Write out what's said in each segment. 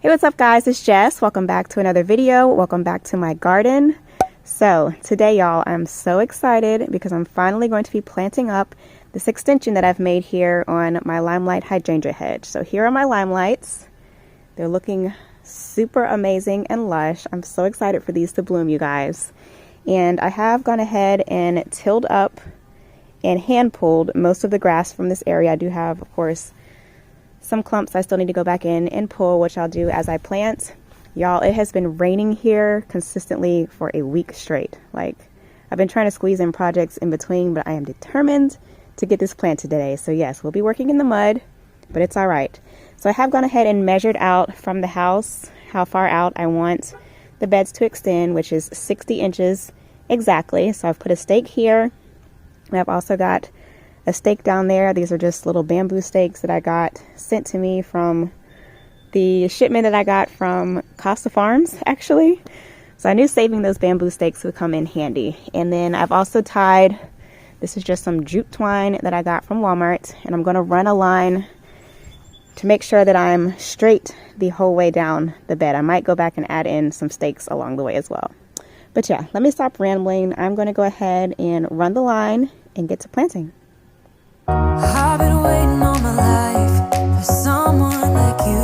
Hey, what's up guys, it's Jess. Welcome back to another video. Welcome back to my garden. So today y'all, I'm so excited because I'm finally going to be planting up this extension that I've made here on my Limelight Hydrangea hedge. So here are my Limelights. They're looking super amazing and lush. I'm so excited for these to bloom, you guys. And I have gone ahead and tilled up and hand pulled most of the grass from this area. I do have, of course, some clumps I still need to go back in and pull, which I'll do as I plant. Y'all, it has been raining here consistently for a week straight. Like, I've been trying to squeeze in projects in between, but I am determined to get this planted today. So yes, we'll be working in the mud, but it's all right. So I have gone ahead and measured out from the house how far out I want the beds to extend, which is 60 inches exactly. So I've put a stake here. And I've also got a stake down there. These are just little bamboo stakes that I got sent to me from the shipment that I got from Costa Farms, actually. So I knew saving those bamboo stakes would come in handy. And then I've also tied, this is just some jute twine that I got from Walmart, and I'm going to run a line to make sure that I'm straight the whole way down the bed. I might go back and add in some stakes along the way as well. But yeah, let me stop rambling. I'm going to go ahead and run the line and get to planting. I've been waiting all my life for someone like you.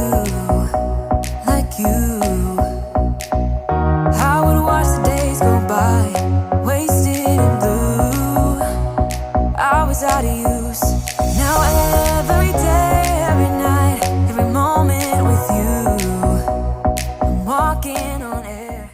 I would watch the days go by, wasted in blue. I was out of use. Now every day, every night, every moment with you, I'm walking on air.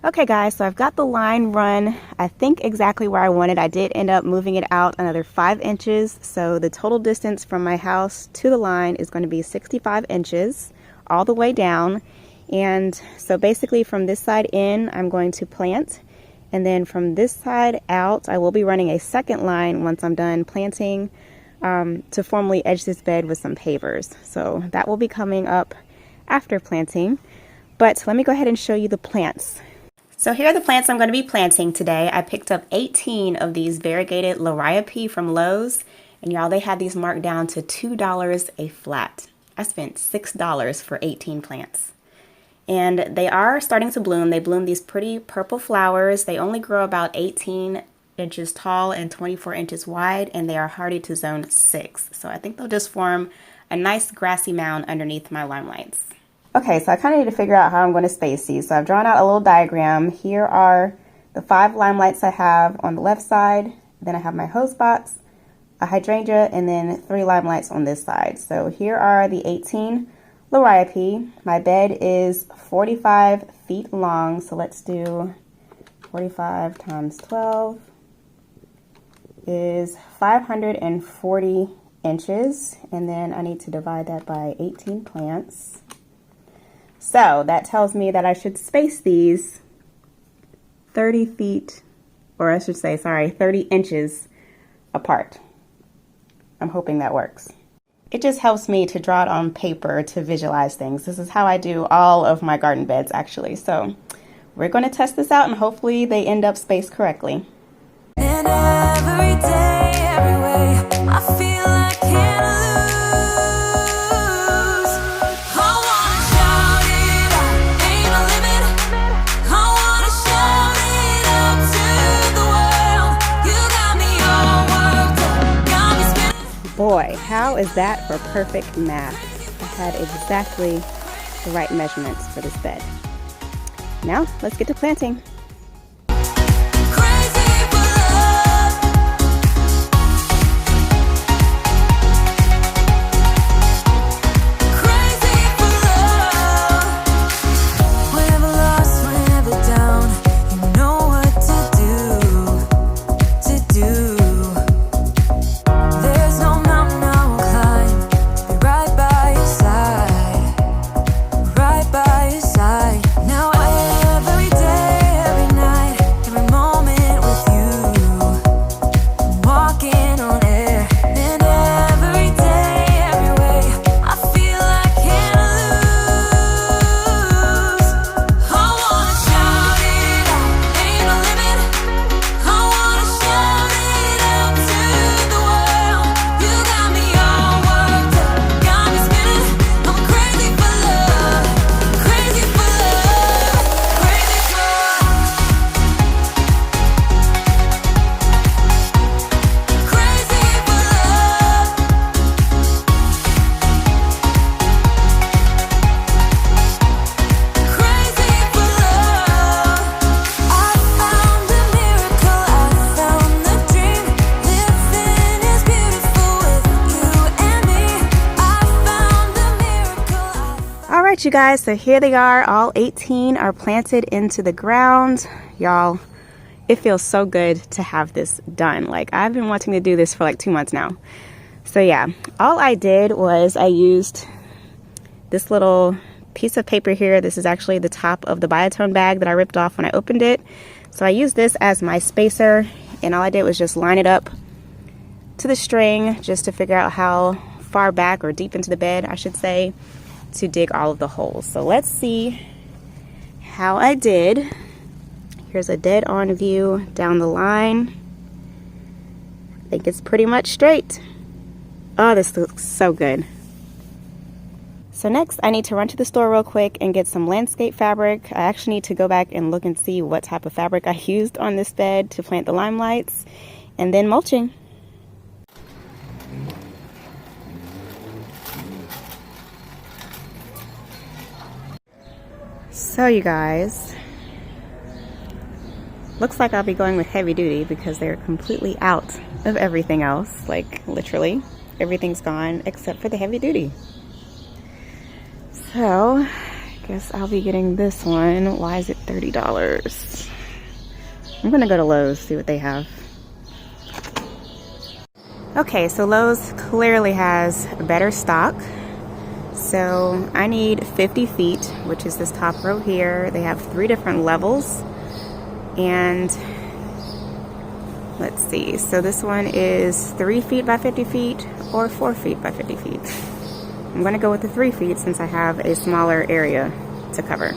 Okay guys, so I've got the line run, I think exactly where I wanted. I did end up moving it out another 5 inches. So the total distance from my house to the line is going to be 65 inches all the way down. And so basically from this side in, I'm going to plant. And then from this side out, I will be running a second line once I'm done planting to formally edge this bed with some pavers. So that will be coming up after planting. But let me go ahead and show you the plants. So here are the plants I'm going to be planting today. I picked up 18 of these variegated liriope from Lowe's, and y'all, they had these marked down to $2 a flat. I spent $6 for 18 plants. And they are starting to bloom. They bloom these pretty purple flowers. They only grow about 18 inches tall and 24 inches wide, and they are hardy to zone 6. So I think they'll just form a nice grassy mound underneath my Limelights. Okay, so I kind of need to figure out how I'm going to space these. So I've drawn out a little diagram. Here are the 5 Limelights I have on the left side. Then I have my hose box, a hydrangea, and then 3 Limelights on this side. So here are the 18 liriope. My bed is 45 feet long. So let's do 45 times 12 is 540 inches. And then I need to divide that by 18 plants. So that tells me that I should space these 30 feet, or I should say, sorry, 30 inches apart. I'm hoping that works. It just helps me to draw it on paper to visualize things. This is how I do all of my garden beds, actually. So we're going to test this out and hopefully they end up spaced correctly. And every day, every way, I feel I can't lose. I wanna shout it out, ain't no limit. I wanna shout it out to the world. You got me all worked up, got me spinning. Boy, how is that for perfect math? I had exactly the right measurements for this bed. Now, let's get to planting. Now every day you guys, so here they are. All 18 are planted into the ground. Y'all, it feels so good to have this done. Like, I've been wanting to do this for like 2 months now. So yeah, all I did was I used this little piece of paper here. This is actually the top of the biotone bag that I ripped off when I opened it. So I used this as my spacer, and all I did was just line it up to the string just to figure out how far back, or deep into the bed I should say, to dig all of the holes. So let's see how I did. Here's a dead on view down the line. I think it's pretty much straight. Oh, this looks so good. So next I need to run to the store real quick and get some landscape fabric. I actually need to go back and look and see what type of fabric I used on this bed to plant the Limelights, and then mulching. So you guys, looks like I'll be going with heavy duty because they're completely out of everything else. Like, literally everything's gone except for the heavy duty. So I guess I'll be getting this one. Why is it $30? I'm gonna go to Lowe's, see what they have. Okay, so Lowe's clearly has better stock. So I need 50 feet, which is this top row here. They have 3 different levels. And let's see, so this one is 3 feet by 50 feet or 4 feet by 50 feet. I'm gonna go with the 3 feet since I have a smaller area to cover.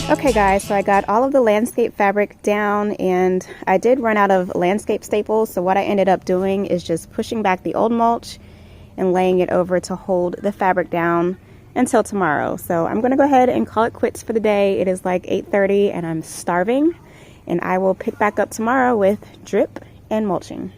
Okay guys, so I got all of the landscape fabric down, and I did run out of landscape staples, so what I ended up doing is just pushing back the old mulch and laying it over to hold the fabric down until tomorrow. So I'm gonna go ahead and call it quits for the day. It is like 8:30 and I'm starving, and I will pick back up tomorrow with drip and mulching.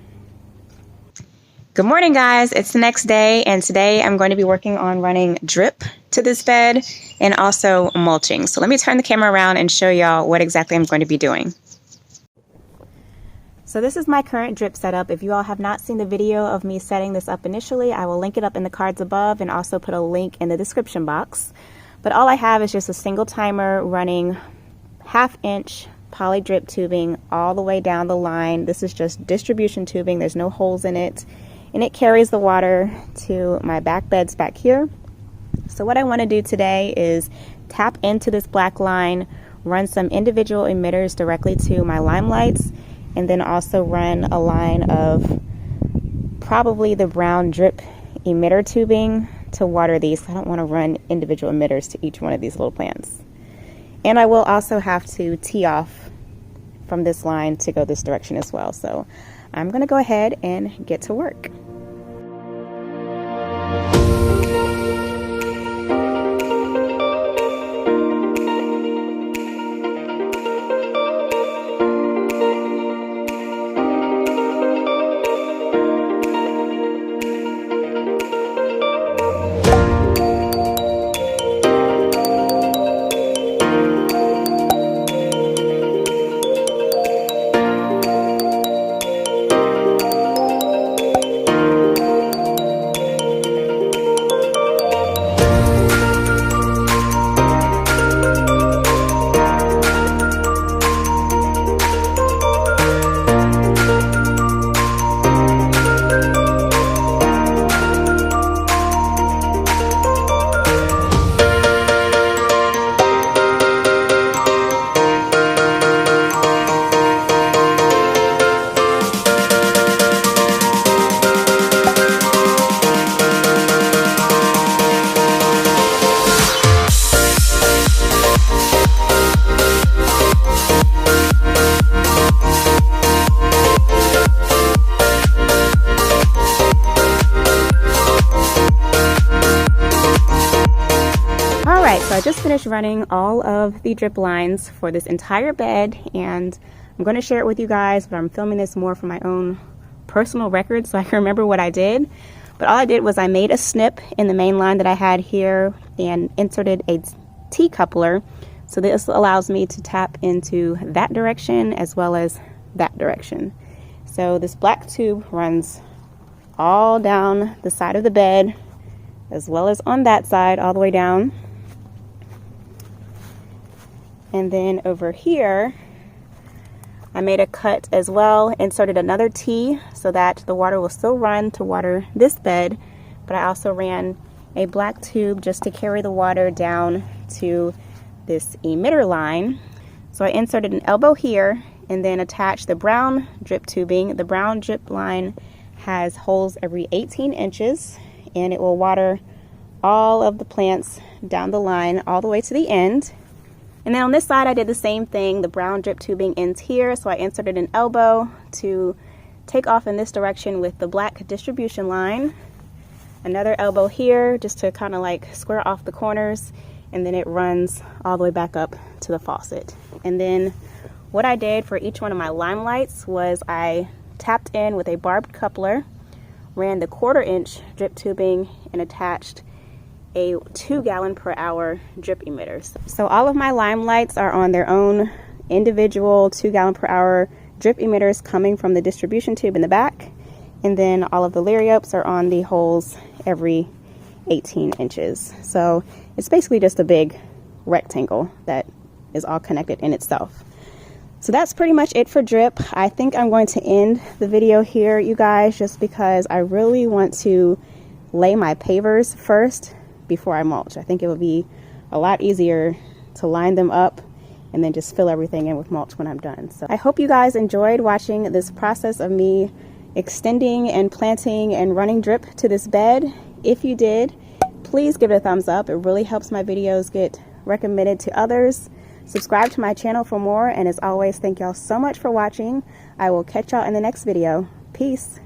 Good morning guys, it's the next day, and today I'm going to be working on running drip to this bed and also mulching. So let me turn the camera around and show y'all what exactly I'm going to be doing. So this is my current drip setup. If you all have not seen the video of me setting this up initially, I will link it up in the cards above and also put a link in the description box. But all I have is just a single timer running 1/2 inch poly drip tubing all the way down the line. This is just distribution tubing, there's no holes in it, and it carries the water to my back beds back here. So what I want to do today is tap into this black line, run some individual emitters directly to my Limelights, and then also run a line of probably the brown drip emitter tubing to water these. I don't want to run individual emitters to each one of these little plants. And I will also have to tee off from this line to go this direction as well. So I'm going to go ahead and get to work. finished running all of the drip lines for this entire bed, and I'm going to share it with you guys, but I'm filming this more for my own personal record so I can remember what I did. But all I did was I made a snip in the main line that I had here and inserted a T-coupler. So this allows me to tap into that direction as well as that direction. So this black tube runs all down the side of the bed as well as on that side all the way down. And then over here I made a cut as well, inserted another T so that the water will still run to water this bed, but I also ran a black tube just to carry the water down to this emitter line. So I inserted an elbow here and then attached the brown drip tubing. The brown drip line has holes every 18 inches and it will water all of the plants down the line all the way to the end. And then on this side I did the same thing. The brown drip tubing ends here, so I inserted an elbow to take off in this direction with the black distribution line. Another elbow here just to kind of like square off the corners, and then it runs all the way back up to the faucet. And then what I did for each one of my Limelights was I tapped in with a barbed coupler, ran the 1/4 inch drip tubing, and attached a 2 gallon per hour drip emitters. So all of my Limelights are on their own individual 2 gallon per hour drip emitters coming from the distribution tube in the back, and then all of the liriopes are on the holes every 18 inches. So it's basically just a big rectangle that is all connected in itself. So that's pretty much it for drip. I think I'm going to end the video here, you guys, just because I really want to lay my pavers first before I mulch. I think it would be a lot easier to line them up and then just fill everything in with mulch when I'm done. So I hope you guys enjoyed watching this process of me extending and planting and running drip to this bed. If you did, please give it a thumbs up. It really helps my videos get recommended to others. Subscribe to my channel for more, and as always, thank y'all so much for watching. I will catch y'all in the next video. Peace.